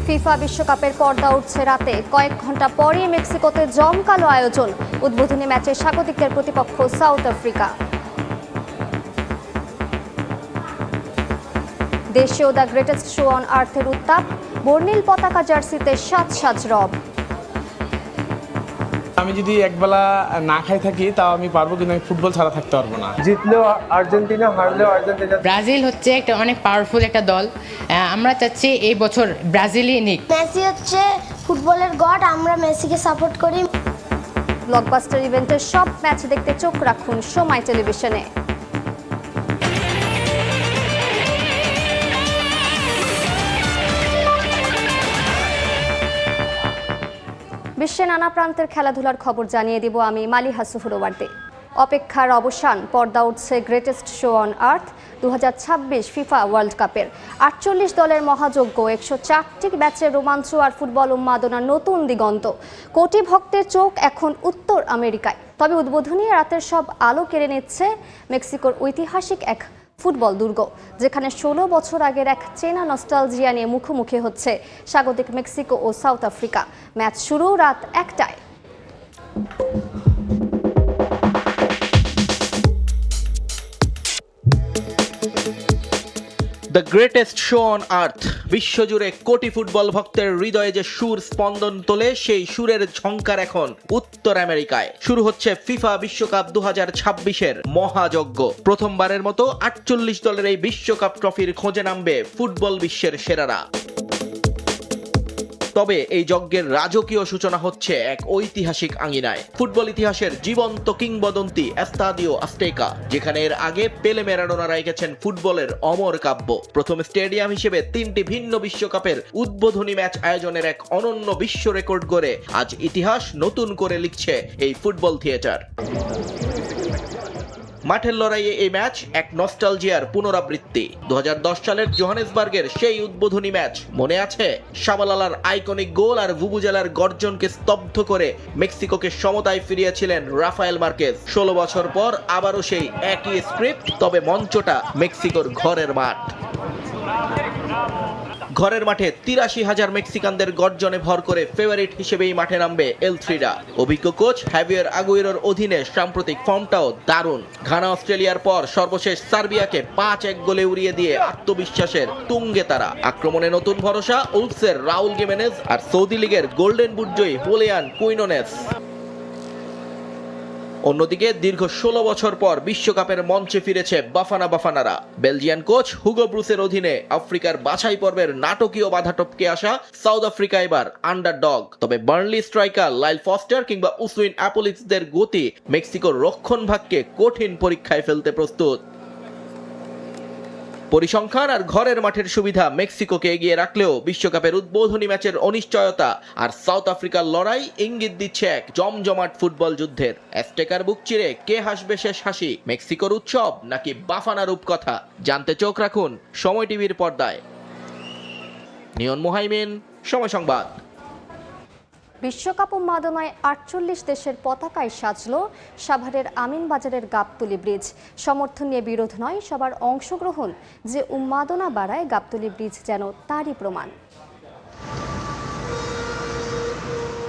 FIFA বিশ্বকাপের পর্দা উঠছে রাতে। কয়েক ঘন্টা পরই মেক্সিকোতে জমকালো আয়োজন। উদ্বোধনী ম্যাচে স্বাগতিকদের প্রতিপক্ষ সাউথ আফ্রিকা। দেশেও দ্য গ্রেটেস্ট শো অন আর্থের উত্তাপ। বর্ণিল পতাকা জার্সিতে সাজ সাজ রব। আমি যদি একবেলা না খাই থাকি তাও আমি পারবো, কিন্তু আমি ফুটবল ছাড়া থাকতে পারবো না। জিতলেও আর্জেন্টিনা, হারলেও আর্জেন্টিনা। ব্রাজিল হচ্ছে একটা অনেক পাওয়ারফুল একটা দল। আমরা চাচ্ছি এই বছর ব্রাজিলই নিক। মেসি হচ্ছে ফুটবলের গড, আমরা মেসিকে সাপোর্ট করি। ব্লকবাস্টার ইভেন্টের সব ম্যাচ দেখতে চোখ রাখুন সময় টেলিভিশনে। বিশ্বের নানা প্রান্তের খেলাধুলার খবর জানিয়ে দিব আমি মালিহা সুহরওয়ার্দী। অপেক্ষার অবসান, পর্দা উঠছে greatest show on earth 2026 FIFA world কাপের। 48 দলের মহাযজ্ঞ, 104টি ম্যাচের রোমাঞ্চ আর ফুটবল উন্মাদনার নতুন দিগন্ত। কোটি ভক্তের চোখ এখন উত্তর আমেরিকায়। তবে উদ্বোধনী রাতের সব আলো কেড়ে নিচ্ছে মেক্সিকোর ঐতিহাসিক এক ফুটবল দুর্গ, যেখানে 16 বছর আগের এক চেনা নস্টালজিয়া নিয়ে মুখোমুখি হচ্ছে স্বাগতিক মেক্সিকো ও সাউথ আফ্রিকা। ম্যাচ শুরু রাত 1টায়। The greatest show on earth. বিশ্বজুড়ে কোটি ফুটবল ভক্তের হৃদয়ে যে সুর স্পন্দন তোলে, সেই সুরের ঝংকার এখন উত্তর আমেরিকায়। শুরু হচ্ছে ফিফা বিশ্বকাপ 2026-এর মহাযজ্ঞ। প্রথমবারের মতো 48 দলের এই বিশ্বকাপ ট্রফির খোঁজে নামবে ফুটবল বিশ্বের সেরারা। তবে এই যজ্ঞের রাজকীয় সূচনা হচ্ছে এক ঐতিহাসিক আঙিনায়। ফুটবল ইতিহাসের জীবন্ত কিংবদন্তি এস্তাদিও আজতেকা, যেখানে এর আগে পেলে ম্যারাডোনারা এঁকেছেন ফুটবলের অমর কাব্য। প্রথম স্টেডিয়াম হিসেবে 3টি ভিন্ন বিশ্বকাপের উদ্বোধনী ম্যাচ আয়োজনের এক অনন্য বিশ্ব রেকর্ড গড়ে আজ ইতিহাস নতুন করে লিখছে এই ফুটবল থিয়েটার। মাঠের লড়াইয়ে এই ম্যাচ এক নস্টালজিয়ার পুনরাবৃত্তি। 2010 সালের জোহানেসবার্গের সেই উদ্বোধনী ম্যাচ মনে আছে? শাবালালার আইকনিক গোল আর ভুভুজেলার গর্জনকে স্তব্ধ করে মেক্সিকোকে সমতায় ফিরিয়েছিলেন রাফায়েল মার্কেজ। 16 বছর পর আবারও সেই একই স্ক্রিপ্ট, তবে মঞ্চটা মেক্সিকোর ঘরের মাঠ। ঘরের মাঠে 83,000 মেক্সিকানদের গর্জনে ভর করে ফেভারিট হিসেবেই মাঠে নামবে এল থ্রিরা। অভিজ্ঞ কোচ হ্যাভিয়ার আগুয়েরোর অধীনে সাম্প্রতিক ফর্মটাও দারুণ। ঘানা অস্ট্রেলিয়ার পর সর্বশেষ সার্বিয়াকে 5-1 গোলে উড়িয়ে দিয়ে আত্মবিশ্বাসের তুঙ্গে তারা। আক্রমণে নতুন ভরসা উলফসের রাউল গিমেনেজ আর সৌদি লীগের গোল্ডেন বুট জয়ী হুলিয়ান কুইনোনেস। অন্যদিকে দীর্ঘ 16 বছর পর বিশ্বকাপের মঞ্চে ফিরেছে বাফানারা। বেলজিয়ান কোচ হুগো ব্রুসের অধীনে আফ্রিকার বাছাই পর্বের নাটকীয় বাধা টপকে আসা সাউথ আফ্রিকা এবার আন্ডারডগ। তবে বার্নলি স্ট্রাইকার লাইল ফস্টার কিংবা উসুইন অ্যাপোলিক্সদের গতি মেক্সিকোর রক্ষণভাগকে কঠিন পরীক্ষায় ফেলতে প্রস্তুত। পরিসংখ্যান আর ঘরের মাঠের সুবিধা মেক্সিকোকে এগিয়ে রাখলেও বিশ্বকাপের উদ্বোধনী ম্যাচের অনিশ্চয়তা আর সাউথ আফ্রিকার লড়াই ইঙ্গিত দিচ্ছে এক জমজমাট ফুটবল যুদ্ধের। অ্যাজটেকার বুক চিরে কে হাসবে শেষ হাসি? মেক্সিকোর উৎসব নাকি বাফানা রূপকথা? জানতে চোখ রাখুন সময় টিভির পর্দায়। নিয়ন মুহাইমিন, সময় সংবাদ। বিশ্বকাপ উন্মাদনায় 48 দেশের পতাকায় সাজল সাভারের আমিনবাজারের গাবতলী ব্রিজ। সমর্থন নিয়ে বিরোধ নয়, সবার অংশগ্রহণ যে উন্মাদনা বাড়ায়, গাবতলী ব্রিজ যেন তারই প্রমাণ।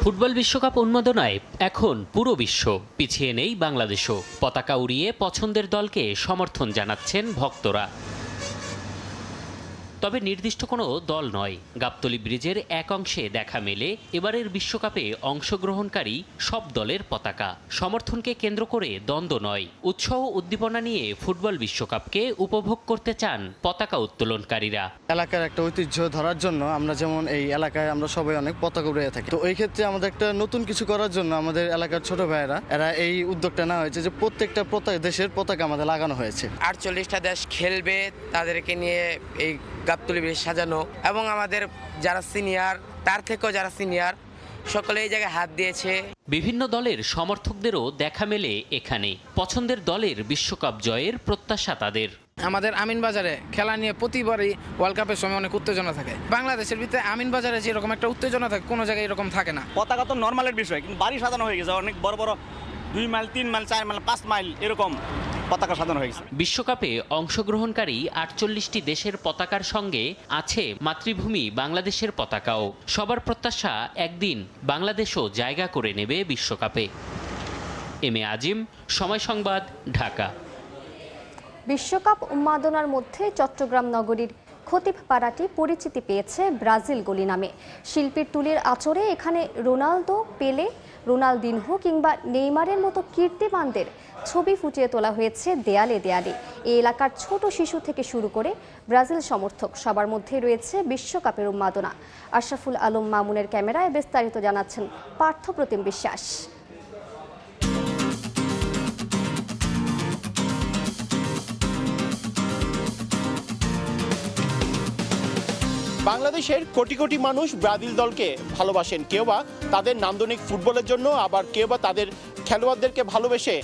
ফুটবল বিশ্বকাপ উন্মাদনায় এখন পুরো বিশ্ব, পিছিয়ে নেই বাংলাদেশও। পতাকা উড়িয়ে পছন্দের দলকে সমর্থন জানাচ্ছেন ভক্তরা। তবে নির্দিষ্ট কোনো দল নয়, গাবতলী ব্রিজের এক অংশে দেখা মেলে এবারের বিশ্বকাপে অংশগ্রহণকারী সব দলের পতাকা। সমর্থনকে কেন্দ্র করে দ্বন্দ্ব নয়, উৎসাহ উদ্দীপনা নিয়ে ফুটবল বিশ্বকাপকে উপভোগ করতে চান পতাকা উত্তোলনকারীরা। এলাকার একটা ঐতিহ্য ধরার জন্য আমরা যেমন এই এলাকায় আমরা সবাই অনেক পতাকা উড়িয়ে থাকি, তো ওই ক্ষেত্রে আমাদের একটা নতুন কিছু করার জন্য আমাদের এলাকার ছোট ভাইয়েরা এরা এই উদ্যোগটা নেওয়া হয়েছে যে প্রত্যেকটা দেশের পতাকা আমাদের লাগানো হয়েছে। 48টা দেশ খেলবে, তাদেরকে নিয়ে এই গাবতলী ব্রিজ সাজানো, এবং আমাদের যারা সিনিয়র তার থেকেও যারা সিনিয়র সকলে এই জায়গায় হাত দিয়েছে। বিভিন্ন দলের সমর্থকদেরও দেখা মেলে এখানে। পছন্দের দলের বিশ্বকাপ জয়ের প্রত্যাশা তাদের। আমাদের আমিনবাজারে খেলা নিয়ে প্রতিবারই ওয়ার্ল্ড কাপের সময় অনেক উত্তেজনা থাকে। বাংলাদেশের ভিতরে আমিনবাজারে যেরকম একটা উত্তেজনা থাকে কোনো জায়গায় এরকম থাকে না। পতাকা তো নর্মালের বিষয়, কিন্তু বাড়ি সাজানো হয়ে গেছে অনেক বড় বড় 2 মাইল 3 মাইল 4 মাইল 5 মাইল এরকম পতাকা সাজানো হয়েছে। বিশ্বকাপে অংশগ্রহণকারী 48টি দেশের পতাকার সঙ্গে আছে মাতৃভূমি বাংলাদেশের পতাকাও। সবার প্রত্যাশা একদিন বাংলাদেশও জায়গা করে নেবে বিশ্বকাপে। এম এ আজিম, সময় সংবাদ, ঢাকা। বিশ্বকাপ উন্মাদনার মধ্যে চট্টগ্রাম নগরীর খতিব পাড়াটি পরিচিতি পেয়েছে ব্রাজিল গলি নামে। শিল্পীর তুলির আঁচড়ে এখানে রোনালদো, পেলে, রোনালদিনহো কিংবা নেইমারের মতো কীর্তিমানদের ছবি ফুটিয়ে তোলা হয়েছে দেয়ালে দেয়ালে। এই এলাকার ছোট শিশু থেকে শুরু করে ব্রাজিল সমর্থক সবার মধ্যে রয়েছে বিশ্বকাপের উন্মাদনা। আশরাফুল আলম মামুনের ক্যামেরায় বিস্তারিত জানাচ্ছেন পার্থপ্রতিম বিশ্বাস। বাংলাদেশের কোটি কোটি মানুষ ব্রাজিল দলকে ভালোবাসেন, কেউ বা তাদের নান্দনিক ফুটবলের জন্য, আবার কেউ বা তাদের খেলোয়াড়দেরকে ভালোবেসে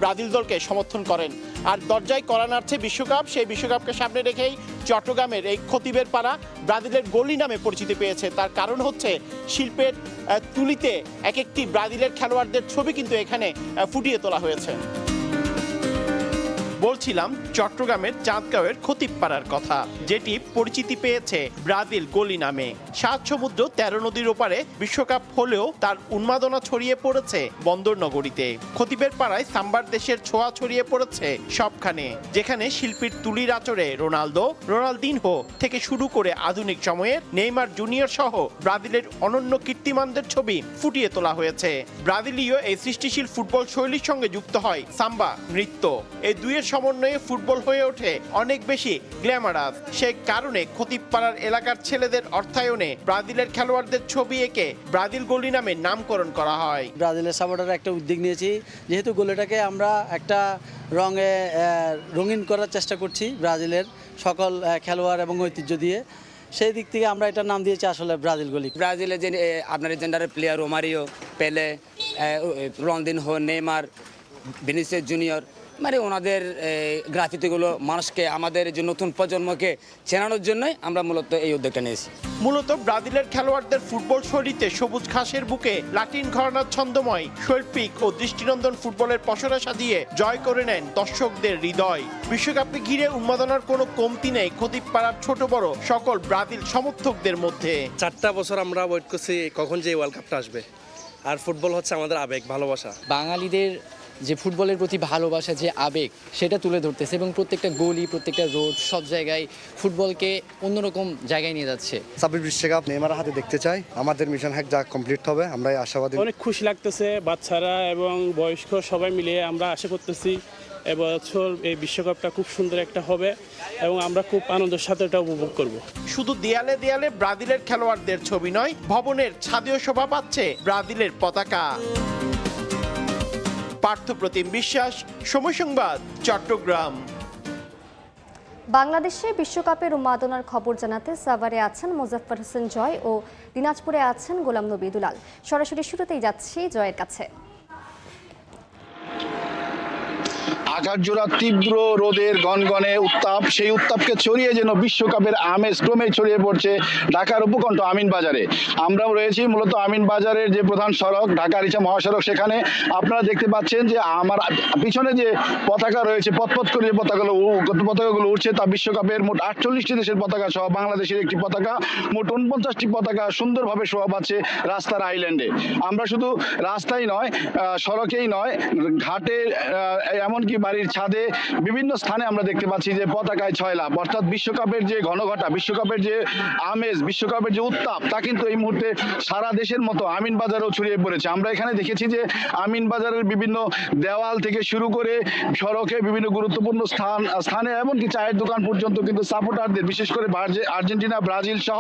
ব্রাজিল দলকে সমর্থন করেন। আর দরজায় কড়া নাড়ছে বিশ্বকাপ। সেই বিশ্বকাপকে সামনে রেখেই চট্টগ্রামের এই খতিবের পাড়া ব্রাজিলের গলি নামে পরিচিতি পেয়েছে। তার কারণ হচ্ছে শিল্পের তুলিতে এক একটি ব্রাজিলের খেলোয়াড়দের ছবি কিন্তু এখানে ফুটিয়ে তোলা হয়েছে। বলছিলাম চট্টগ্রামের চাঁদগাঁওয়ের খতিবপাড়ার কথা, যেটি পরিচিতি পেয়েছে ব্রাজিল গলি নামে। 7 সমুদ্র 13 নদীর ওপারে বিশ্বকাপ হলেও তার উন্মাদনা ছড়িয়ে পড়েছে বন্দর নগরীতে। খতিবের পাড়ায় সাম্বার দেশের ছোঁয়া ছড়িয়ে পড়েছে সবখানে, যেখানে শিল্পীর তুলির আঁচড়ে রোনালদো, রোনালদিনহো থেকে শুরু করে আধুনিক সময়ের নেইমার জুনিয়র সহ ব্রাজিলের অনন্য কীর্তিমানদের ছবি ফুটিয়ে তোলা হয়েছে। ব্রাজিলীয় এই সৃষ্টিশীল ফুটবল শৈলীর সঙ্গে যুক্ত হয় সাম্বা নৃত্য। এই দুইয়ের সমন্বয়ে ফুটবল হয়ে ওঠে অনেক বেশি গ্ল্যামারাস। সেই কারণে খতিবপাড়ার এলাকার ছেলেদের অর্থায়নে ব্রাজিলের খেলোয়াড়দের ছবি এঁকে ব্রাজিল গলি নামে নামকরণ করা হয়। ব্রাজিলের সাপোর্টাররা একটা উদ্যোগ নিয়েছি, যেহেতু গলিটাকে আমরা একটা রঙে রঙিন করার চেষ্টা করছি ব্রাজিলের সকল খেলোয়াড় এবং ঐতিহ্য দিয়ে। সেই দিক থেকে আমরা এটার নাম দিয়েছি আসলে ব্রাজিল গলি। ব্রাজিলের যে আপনার জেন্ডারের প্লেয়ার রোমারিও, পেলে, রোনালদিনহো, নেইমার, ভিনিসিয়াস জুনিয়র, মানে ওনাদের গ্রাফিতিগুলো মানুষকে, আমাদের যে নতুন প্রজন্মকে চেনানোর জন্যই আমরা মূলত এই উদ্যোগটা নিয়েছি। মূলত ব্রাজিলের খেলোয়াড়দের ফুটবল শৈলীতে সবুজ ঘাসের বুকে লাটিন ঘরানার ছন্দময় শৈল্পিক ও দৃষ্টিনন্দন ফুটবলের পসরা সাজিয়ে জয় করে নেন দর্শকদের হৃদয়। বিশ্বকাপকে ঘিরে উন্মাদনার কোনো কমতি নেই খতিবপাড়ার ছোট বড় সকল ব্রাজিল সমর্থকদের মধ্যে। 4টা বছর আমরা ওয়েট করছি কখন যে ওয়ার্ল্ড কাপটা আসবে। আর ফুটবল হচ্ছে আমাদের আবেগ, ভালোবাসা। বাঙালিদের যে ফুটবলের প্রতি ভালোবাসা, যে আবেগ, সেটা তুলে ধরতেছে এবং প্রত্যেকটা গলি, প্রত্যেকটা রোড, সব জায়গায় ফুটবলকে অন্যরকম জায়গায় নিয়ে যাচ্ছে। 26 বিশ্বকাপ নেইমারের হাতে দেখতে চাই। আমাদের মিশন হ্যাক যা কমপ্লিট হবে, আমরা আশাবাদী। অনেক খুশি লাগতেছে, বাচ্চারা এবং বয়স্ক সবাই মিলে আমরা আশা করতেছি এবছর এই বিশ্বকাপটা খুব সুন্দর একটা হবে এবং আমরা খুব আনন্দের সাথে এটা উপভোগ করব। শুধু দেয়ালে দেয়ালে ব্রাজিলের খেলোয়াড়দের ছবি নয়, ভবনের ছাদেও শোভা পাচ্ছে ব্রাজিলের পতাকা। পার্থপ্রতিম বিশ্বাস, সময় সংবাদ, চট্টগ্রাম। বাংলাদেশে বিশ্বকাপের উন্মাদনার খবর জানাতে সাভারে আছেন মোজাফফর হোসেন জয় ও দিনাজপুরে আছেন গোলাম নবী দুলাল। সরাসরি শুরুতেই যাচ্ছি জয়ের কাছে। আকাশজোড়া তীব্র রোদের গনগনে উত্তাপ, সেই উত্তাপকে ছড়িয়ে যেন বিশ্বকাপের আমেজ ক্রমে ছড়িয়ে পড়ছে ঢাকার উপকণ্ঠ আমিন বাজারে। আমরাও রয়েছি মূলত আমিন বাজারের যে প্রধান সড়ক ঢাকা রিচা মহাসড়ক, সেখানে আপনারা দেখতে পাচ্ছেন যে আমার পিছনে যে পতাকা রয়েছে, পথপথ করে যে পতাকাগুলো উঠছে, তা বিশ্বকাপের মোট 48টি দেশের পতাকা সহ বাংলাদেশের একটি পতাকা, মোট 49টি পতাকা সুন্দরভাবে শোভা পাচ্ছে রাস্তার আইল্যান্ডে। আমরা শুধু রাস্তায় নয়, সড়কেই নয়, ঘাটে, এমনকি বাড়ির ছাদে, বিভিন্ন স্থানে আমরা দেখতে পাচ্ছি যে পতাকায় ছয়লাভ। অর্থাৎ বিশ্বকাপের যে ঘনঘটা, বিশ্বকাপের যে আমেজ, বিশ্বকাপের যে উত্তাপ, তা কিন্তু এই মুহূর্তে সারা দেশের মতো আমিন বাজারেও ছড়িয়ে পড়েছে। আমরা এখানে দেখেছি যে আমিন বাজারের বিভিন্ন দেওয়াল থেকে শুরু করে সড়কে বিভিন্ন গুরুত্বপূর্ণ স্থানে এমনকি চায়ের দোকান পর্যন্ত কিন্তু সাপোর্টারদের, বিশেষ করে আর্জেন্টিনা, ব্রাজিল সহ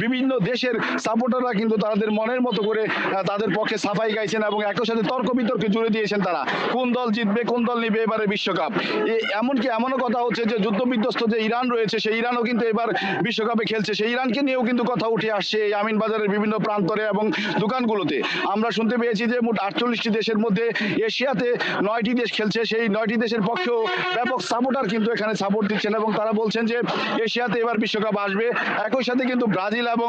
বিভিন্ন দেশের সাপোর্টাররা কিন্তু তাদের মনের মতো করে তাদের পক্ষে সাফাই গাইছেন এবং একই সাথে তর্ক বিতর্কে জুড়ে দিয়েছেন তারা কোন দল জিতবে, কোন দল নিবে এবারে বিশ্বকাপ। এমনকি এমনও কথা হচ্ছে যে যুদ্ধবিধ্বস্ত যে ইরান রয়েছে, সেই ইরানও কিন্তু এবার বিশ্বকাপে খেলছে। সেই ইরানকে নিয়েও কিন্তু কথা উঠে আসছে এই আমিন বাজারের বিভিন্ন প্রান্তরে এবং দোকানগুলোতে। আমরা শুনতে পেয়েছি যে মোট 48টি দেশের মধ্যে এশিয়াতে 9টি দেশ খেলছে। সেই 9টি দেশের পক্ষেও ব্যাপক সাপোর্টার কিন্তু এখানে সাপোর্ট দিচ্ছেন এবং তারা বলছেন যে এশিয়াতে এবার বিশ্বকাপ আসবে। একই সাথে কিন্তু ব্রাজিল এবং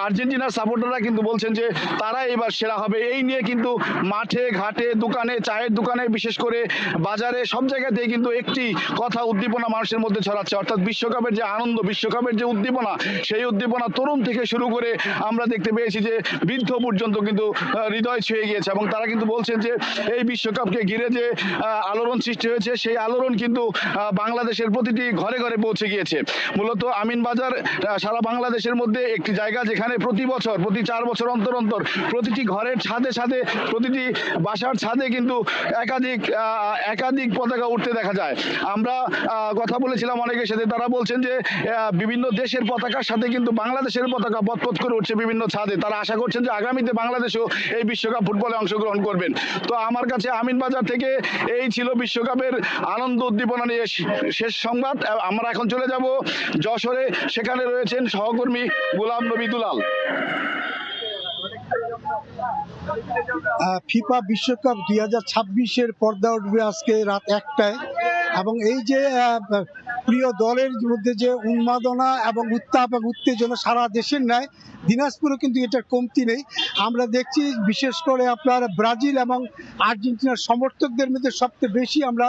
আর্জেন্টিনার সাপোর্টাররা কিন্তু বলছেন যে তারা এবার সেরা হবে। এই নিয়ে কিন্তু মাঠে ঘাটে, দোকানে, চায়ের দোকানে, বিশেষ করে বাজারে সব জায়গাতেই কিন্তু একটি কথা উদ্দীপনা মানুষের মধ্যে ছড়াচ্ছে, অর্থাৎ বিশ্বকাপের যে আনন্দ, বিশ্বকাপের যে উদ্দীপনা, সেই উদ্দীপনা তরুণ থেকে শুরু করে আমরা দেখতে পেয়েছি যে বৃদ্ধ পর্যন্ত কিন্তু হৃদয় ছুঁয়ে গিয়েছে। এবং তারা কিন্তু বলছেন যে এই বিশ্বকাপকে ঘিরে যে আলোড়ন সৃষ্টি হয়েছে, সেই আলোড়ন কিন্তু বাংলাদেশের প্রতিটি ঘরে ঘরে পৌঁছে গিয়েছে। মূলত আমিনবাজার সারা বাংলাদেশের মধ্যে একটি জায়গা যেখানে প্রতি বছর, প্রতি 4 বছর অন্তর অন্তর প্রতিটি ঘরের ছাদে ছাদে, প্রতিটি বাসার ছাদে কিন্তু একাধিক পতাকা উঠতে দেখা যায়। আমরা কথা বলেছিলাম অনেকের সাথে, তারা বলছেন যে বিভিন্ন দেশের পতাকার সাথে কিন্তু বাংলাদেশের পতাকা পথ করে উঠছে বিভিন্ন ছাদে। তারা আশা করছেন যে আগামীতে বাংলাদেশও এই বিশ্বকাপ ফুটবলে অংশগ্রহণ করবেন। তো আমার কাছে আমিনবাজার থেকে এই ছিল বিশ্বকাপের আনন্দ উদ্দীপনা নিয়ে শেষ সংবাদ। আমরা এখন চলে যাব যশোরে, সেখানে রয়েছেন সহকর্মী গোলাম নবী দুলাল। ফিফা বিশ্বকাপ 2026-এর পর্দা উঠবে আজকে রাত 1টায়, এবং এই যে প্রিয় দলের মধ্যে যে উন্মাদনা এবং উত্তাপ এবং উত্তেজনা সারা দেশের ন্যায় দিনাজপুরে কিন্তু এটার কমতি নেই। আমরা দেখছি বিশেষ করে আপনার ব্রাজিল এবং আর্জেন্টিনার সমর্থকদের মধ্যে সবচেয়ে বেশি আমরা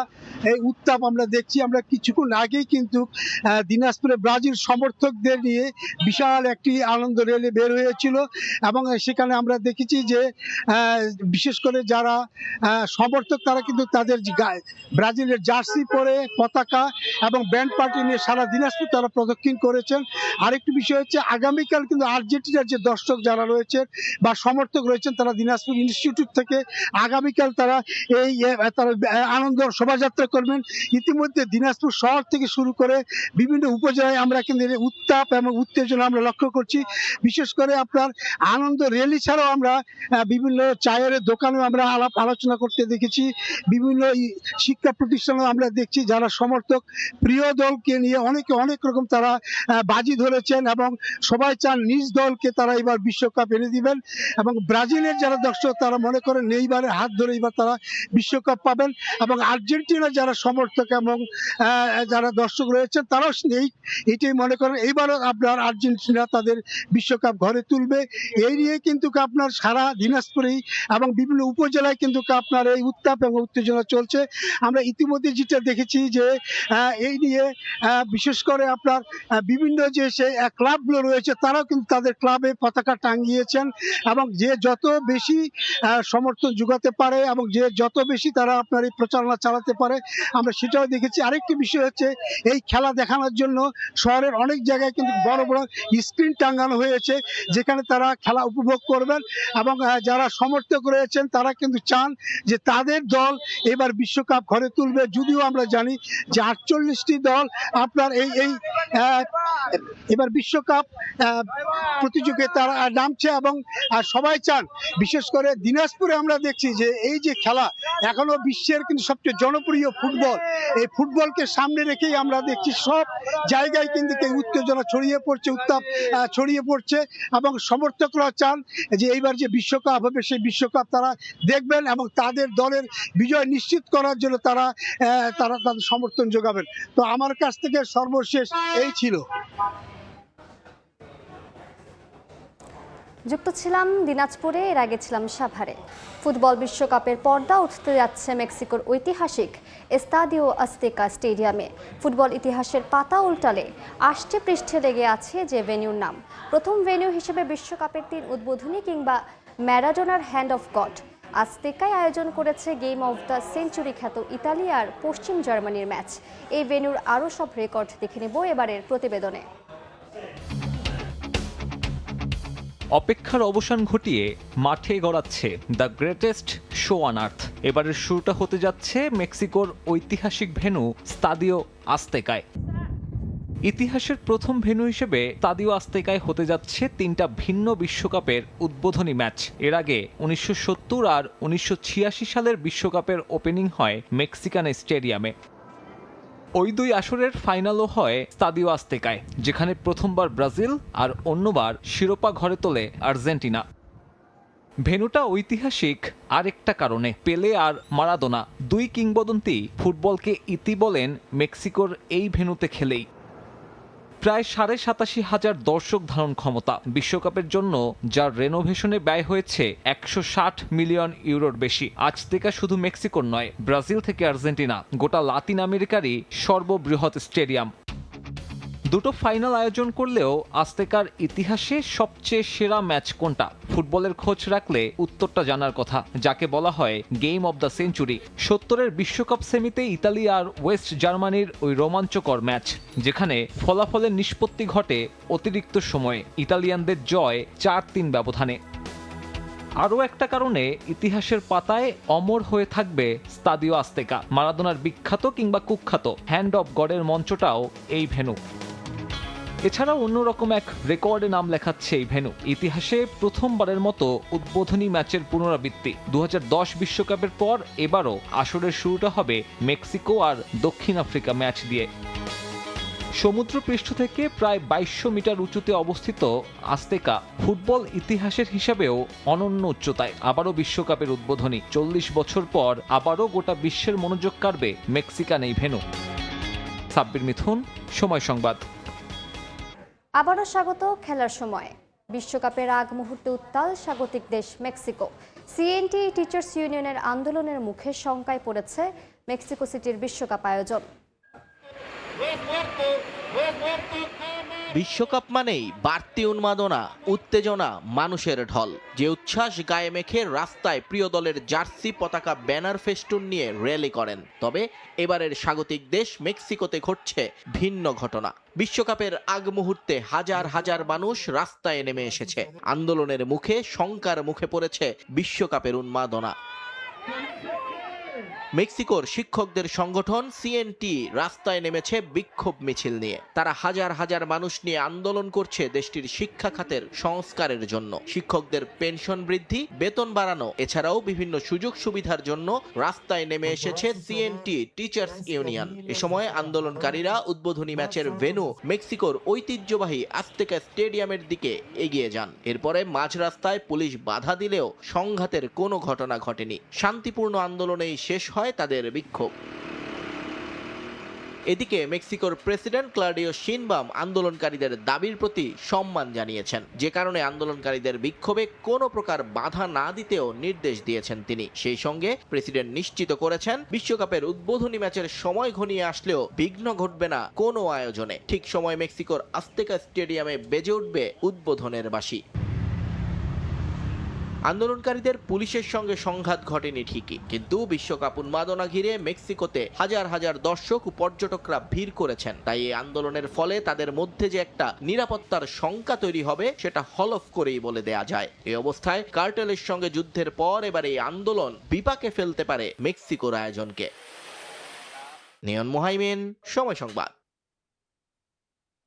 এই উত্তাপ আমরা দেখছি। আমরা কিছুক্ষণ আগেই কিন্তু দিনাজপুরে ব্রাজিল সমর্থকদের নিয়ে বিশাল একটি আনন্দ র্যালি বের হয়েছিল, এবং সেখানে আমরা দেখেছি যে বিশেষ করে যারা সমর্থক তারা কিন্তু তাদের ব্রাজিলের জার্সি পরে পতাকা এবং ব্যান্ড পার্টি নিয়ে সারা দিনাজপুর তারা প্রদক্ষিণ করেছেন। আরেকটি বিষয় হচ্ছে আগামীকাল কিন্তু আর্জেন্টিনার যে দর্শক যারা রয়েছেন বা সমর্থক রয়েছেন তারা দিনাজপুর ইনস্টিটিউট থেকে আগামীকাল তারা এই আনন্দ শোভাযাত্রা করবেন। ইতিমধ্যে দিনাজপুর শহর থেকে শুরু করে বিভিন্ন উপজেলায় আমরা কিন্তু উত্তাপ এবং উত্তেজনা আমরা লক্ষ্য করছি। বিশেষ করে আপনার আনন্দ র্যালি ছাড়াও আমরা বিভিন্ন চায়ের দোকানেও আমরা আলাপ আলোচনা করতে দেখেছি, বিভিন্ন শিক্ষা প্রতিষ্ঠানেও আমরা দেখছি যারা সমর্থক প্রিয় দলকে নিয়ে অনেক রকম তারা বাজি ধরেছেন এবং সবাই চান নিজ দলকে তারা এবার বিশ্বকাপ এনে দিবেন। এবং ব্রাজিলের যারা দর্শক তারা মনে করেন নেইমারের হাত ধরে এবার তারা বিশ্বকাপ পাবেন, এবং আর্জেন্টিনার যারা সমর্থক এবং যারা দর্শক রয়েছেন তারাও এইটাই মনে করেন এইবারও আপনার আর্জেন্টিনা তাদের বিশ্বকাপ ঘরে তুলবে। এই নিয়ে কিন্তু আপনার সারা দিনাজপুরেই এবং বিভিন্ন উপজেলায় কিন্তু আপনার এই উত্তাপ এবং উত্তেজনা চলছে। আমরা ইতিমধ্যে যেটা দেখেছি যে এই নিয়ে বিশেষ করে আপনার বিভিন্ন যে সেই ক্লাবগুলো রয়েছে তারাও কিন্তু তাদের ক্লাবে পতাকা টাঙিয়েছেন, এবং যে যত বেশি সমর্থন যোগাতে পারে এবং যে যত বেশি তারা আপনার এই প্রচারণা চালাতে পারে আমরা সেটাও দেখেছি। আরেকটি বিষয় হচ্ছে এই খেলা দেখানোর জন্য শহরের অনেক জায়গায় কিন্তু বড় বড় স্ক্রিন টাঙানো হয়েছে যেখানে তারা খেলা উপভোগ করবেন, এবং যারা সমর্থক রয়েছেন তারা কিন্তু চান যে তাদের দল এবার বিশ্বকাপ ঘরে তুলবে। যদিও আমরা জানি যে 48টি দল আপনার এই এবার বিশ্বকাপ প্রতিযোগিতায় নামছে, এবং সবাই চান, বিশেষ করে দিনাজপুরে আমরা দেখছি যে এই যে খেলা এখনো বিশ্বের কিন্তু সবচেয়ে জনপ্রিয় ফুটবল, এই ফুটবলকে সামনে রেখেই আমরা দেখছি সব জায়গায় কিন্তু উত্তেজনা ছড়িয়ে পড়ছে, উত্তাপ ছড়িয়ে পড়ছে, এবং সমর্থকরা চান যে এইবার যে বিশ্বকাপ হবে সেই বিশ্বকাপ তারা দেখবেন এবং তাদের দলের বিজয় নিশ্চিত করার জন্য তারা তাদের সমর্থন যোগাবেন। তো আমার কাছ থেকে সর্বশেষ এই ছিল। যুক্ত ছিলাম দিনাজপুরে, এর আগে ছিলাম সাভারে। ফুটবল বিশ্বকাপের পর্দা উঠতে যাচ্ছে মেক্সিকোর ঐতিহাসিক এস্তাদিও আজতেকা স্টেডিয়ামে। ফুটবল ইতিহাসের পাতা উল্টালে আষ্টে পৃষ্ঠে লেগে আছে যে ভেন্যুর নাম। প্রথম ভেন্যু হিসেবে বিশ্বকাপের 3 উদ্বোধনী কিংবা ম্যারাডোনার হ্যান্ড অফ গড। আজতেকায় আয়োজন করেছে গেম অফ দ্য সেঞ্চুরি খ্যাত ইতালি আর পশ্চিম জার্মানির ম্যাচ। এই ভেন্যুর আরও সব রেকর্ড দেখে নেব এবারের প্রতিবেদনে। অপেক্ষার অবসান ঘটিয়ে মাঠে গড়াচ্ছে দ্য গ্রেটেস্ট শো অন আর্থ। এবারের শুরুটা হতে যাচ্ছে মেক্সিকোর ঐতিহাসিক ভেন্যু স্তাদিও আজতেকায়। ইতিহাসের প্রথম ভেন্যু হিসেবে স্তাদিও আজতেকায় হতে যাচ্ছে 3টা ভিন্ন বিশ্বকাপের উদ্বোধনী ম্যাচ। এর আগে 1970 আর 1986 সালের বিশ্বকাপের ওপেনিং হয় মেক্সিকান স্টেডিয়ামে। ওই 2 আসরের ফাইনালও হয় স্তাদিও আজতেকায়, যেখানে প্রথমবার ব্রাজিল আর অন্যবার শিরোপা ঘরে তোলে আর্জেন্টিনা। ভেন্যুটা ঐতিহাসিক আরেকটা কারণে। পেলে আর মারাদোনা 2 কিংবদন্তি ফুটবলকে ইতি বলেন মেক্সিকোর এই ভেন্যুতে খেলেই। প্রায় 87,500 দর্শক ধারণ ক্ষমতা, বিশ্বকাপের জন্য যার রেনোভেশনে ব্যয় হয়েছে 160 মিলিয়ন ইউরোর বেশি। আজতেকা শুধু মেক্সিকোর নয়, ব্রাজিল থেকে আর্জেন্টিনা, গোটা লাতিন আমেরিকারই সর্ববৃহৎ স্টেডিয়াম। দুটো ফাইনাল আয়োজন করলেও আজতেকার ইতিহাসে সবচেয়ে সেরা ম্যাচ কোনটা? ফুটবলের খোঁজ রাখলে উত্তরটা জানার কথা, যাকে বলা হয় গেম অব দ্য সেঞ্চুরি। 70-এর বিশ্বকাপ সেমিতে ইতালি আর ওয়েস্ট জার্মানির ওই রোমাঞ্চকর ম্যাচ, যেখানে ফলাফলের নিষ্পত্তি ঘটে অতিরিক্ত সময়ে, ইতালিয়ানদের জয় 4-3 ব্যবধানে। আরও একটা কারণে ইতিহাসের পাতায় অমর হয়ে থাকবে স্তাদিও আজতেকা। মারাদোনার বিখ্যাত কিংবা কুখ্যাত হ্যান্ড অফ গডের মঞ্চটাও এই ভেন্যু। এছাড়াও অন্যরকম এক রেকর্ডে নাম লেখাচ্ছে এই ভেন্যু। ইতিহাসে প্রথমবারের মতো উদ্বোধনী ম্যাচের পুনরাবৃত্তি। 2010 বিশ্বকাপের পর এবারও আসরের শুরুটা হবে মেক্সিকো আর দক্ষিণ আফ্রিকা ম্যাচ দিয়ে। সমুদ্রপৃষ্ঠ থেকে প্রায় 2200 মিটার উঁচুতে অবস্থিত আজতেকা ফুটবল ইতিহাসের হিসাবেও অনন্য উচ্চতায়। আবারও বিশ্বকাপের উদ্বোধনী, 40 বছর পর আবারও গোটা বিশ্বের মনোযোগ কাড়বে মেক্সিকান এই ভেন্যু। সাব্বির মিথুন, সময় সংবাদ। আবারও স্বাগত খেলার সময়। বিশ্বকাপের আগ মুহূর্তে উত্তাল স্বাগতিক দেশ মেক্সিকো। সিএনটি টিচার্স ইউনিয়নের আন্দোলনের মুখে শঙ্কায় পড়েছে মেক্সিকো সিটির বিশ্বকাপ আয়োজন। বিশ্বকাপ মানেই বাড়তি উন্মাদনা, উত্তেজনা, মানুষের ঢল। যে উচ্ছ্বাস গায়ে মেখে রাস্তায় প্রিয় দলের জার্সি, পতাকা, ব্যানার, ফেস্টুন নিয়ে র্যালি করেন। তবে এবারের স্বাগতিক দেশ মেক্সিকোতে ঘটছে ভিন্ন ঘটনা। বিশ্বকাপের আগ মুহূর্তে হাজার হাজার মানুষ রাস্তায় নেমে এসেছে। আন্দোলনের মুখে, শঙ্কার মুখে পড়েছে বিশ্বকাপের উন্মাদনা। মেক্সিকোর শিক্ষকদের সংগঠন সিএনটি রাস্তায় নেমেছে বিক্ষোভ মিছিল নিয়ে। তারা হাজার হাজার মানুষ নিয়ে আন্দোলন করছে দেশটির শিক্ষা খাতের সংস্কারের জন্য। শিক্ষকদের পেনশন বৃদ্ধি, বেতন বাড়ানো, এছাড়াও বিভিন্ন সুযোগ সুবিধার জন্য রাস্তায় নেমে এসেছে সিএনটি টিচার্স ইউনিয়ন। এ সময় আন্দোলনকারীরা উদ্বোধনী ম্যাচের ভেন্যু মেক্সিকোর ঐতিহ্যবাহী আজতেকা স্টেডিয়ামের দিকে এগিয়ে যান। এরপরে মাঝ রাস্তায় পুলিশ বাধা দিলেও সংঘাতের কোনো ঘটনা ঘটেনি। শান্তিপূর্ণ আন্দোলনেই শেষ হয় তাদের বিক্ষোভ। এদিকে মেক্সিকোর প্রেসিডেন্ট ক্লডিও শিনবাম আন্দোলনকারীদের দাবির প্রতি সম্মান জানিয়েছেন, যে কারণে আন্দোলনকারীদের বিক্ষোভে কোনো প্রকার বাধা না দিতেও নির্দেশ দিয়েছেন তিনি। সেই সঙ্গে প্রেসিডেন্ট নিশ্চিত করেছেন, বিশ্বকাপের উদ্বোধনী ম্যাচের সময় ঘনিয়ে আসলেও বিঘ্ন ঘটবে না কোনো আয়োজনে। ঠিক সময় মেক্সিকোর আজতেকা স্টেডিয়ামে বেজে উঠবে উদ্বোধনের বাঁশি। আন্দোলনকারীদের পুলিশের সঙ্গে সংঘাত ঘটেনি ঠিকই, কিন্তু বিশ্বকাপ উন্মাদনা ঘিরে মেক্সিকোতে হাজার হাজার দর্শক ও পর্যটকরা ভিড় করেছেন। তাই এই আন্দোলনের ফলে তাদের মধ্যে যে একটা নিরাপত্তার শঙ্কা তৈরি হবে, সেটা হলফ করেই বলে দেয়া যায়। এই অবস্থায় কার্টেলের সঙ্গে যুদ্ধের পর এবার এই আন্দোলন বিপাকে ফেলতে পারে মেক্সিকোর আয়োজনকে। নিয়ন মোহাইমিন, সময় সংবাদ।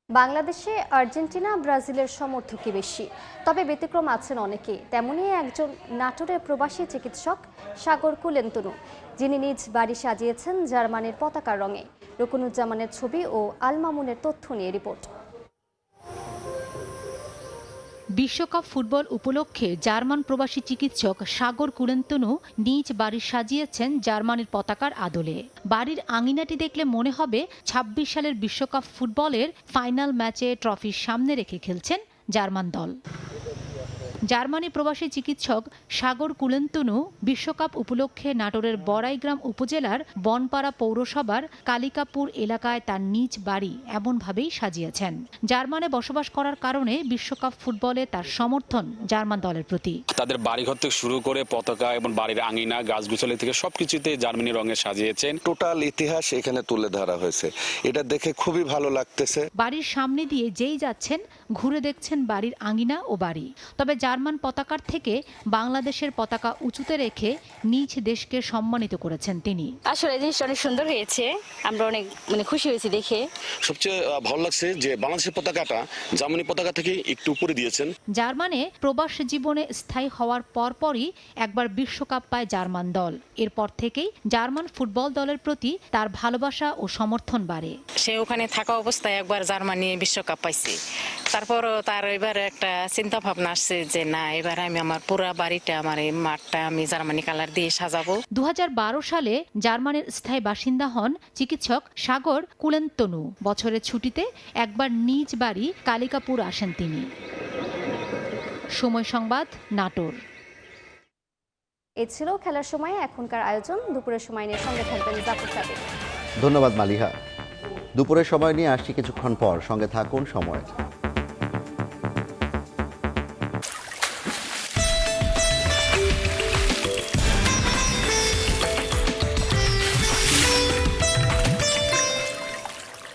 বাংলাদেশে আর্জেন্টিনা, ব্রাজিলের সমর্থকই বেশি, তবে ব্যতিক্রম আছেন অনেকে। তেমনই একজন নাটোরের প্রবাসী চিকিৎসক সাগর কুলেন্তনু, যিনি নিজ বাড়ি সাজিয়েছেন জার্মানির পতাকার রঙে। রুকনুজ্জামানের ছবি ও আল মামুনের তথ্য নিয়ে রিপোর্ট। বিশ্বকাপ ফুটবল উপলক্ষে জার্মান প্রবাসী চিকিৎসক সাগর কুলেন্তনু নিজ বাড়ি সাজিয়েছেন জার্মানির পতাকার আদলে। বাড়ির আঙিনাটি দেখলে মনে হবে ২৬ সালের বিশ্বকাপ ফুটবলের ফাইনাল ম্যাচে ট্রফির সামনে রেখে খেলছেন জার্মান দল। জার্মানি প্রবাসী চিকিৎসক সাগর কুলেন্তনু বিশ্বকাপ উপলক্ষে নাটোরের বড়াইগ্রাম উপজেলার বনপাড়া পৌরসভার কালিকাপুর এলাকায় তার নিজ বাড়ি এমনভাবেই সাজিয়েছেন। জার্মানে বসবাস করার কারণে বিশ্বকাপ ফুটবলে তার সমর্থন জার্মান দলের প্রতি। তাদের বাড়িঘর থেকে শুরু করে পতাকা এবং বাড়ির আঙিনা, গাছগুছালি থেকে সবকিছুতে জার্মানি রঙে সাজিয়েছেন। টোটাল ইতিহাস এখানে তুলে ধরা হয়েছে, এটা দেখে খুবই ভালো লাগতেছে। বাড়ির সামনে দিয়ে যেই যাচ্ছেন ঘুরে দেখছেন বাড়ির আঙিনা ও বাড়ি। তবে জার্মান পতাকার থেকে বাংলাদেশের পতাকা উঁচুতে রেখে নিজ দেশকে সম্মানিত করেছেন তিনি। আসলে জিনিসটা অনেক সুন্দর হয়েছে, আমরা অনেক খুশি হয়েছি দেখে। সবচেয়ে ভালো লাগছে যে বাংলাদেশের পতাকাটা জার্মানি পতাকা থেকে একটু উপরে দিয়েছেন। জার্মানে প্রবাস জীবনে স্থায়ী হওয়ার পরপরই একবার বিশ্বকাপ পায় জার্মান দল। এরপর থেকেই জার্মান ফুটবল দলের প্রতি তার ভালোবাসা ও সমর্থন বাড়ে। সে ওখানে থাকা অবস্থায় একবার জার্মানি বিশ্বকাপ পাইছে, তারপরও তার এবার একটা চিন্তা ভাবনা আসছে যে না, এবার আমি আমার পুরো বাড়িটা, আমার এই মাঠটা আমি জার্মানি কালার দিয়ে সাজাবো। 2012 সালে জার্মানির স্থায়ী বাসিন্দা হন চিকিৎসক সাগর কুলেন্তনু। বছরের ছুটিতে একবার নিজ বাড়ি কালিকাপুর আসেন তিনি। সময় সংবাদ, নাটোর। এই ছিল খেলার সময় এখনকার আয়োজন। দুপুরের সময় নিয়ে সঙ্গে থাকবেন জাফর সাদিক। ধন্যবাদ মালিহা। দুপুরের সময় নিয়ে আসছি কিছুক্ষণ পর, সঙ্গে থাকুন সময়।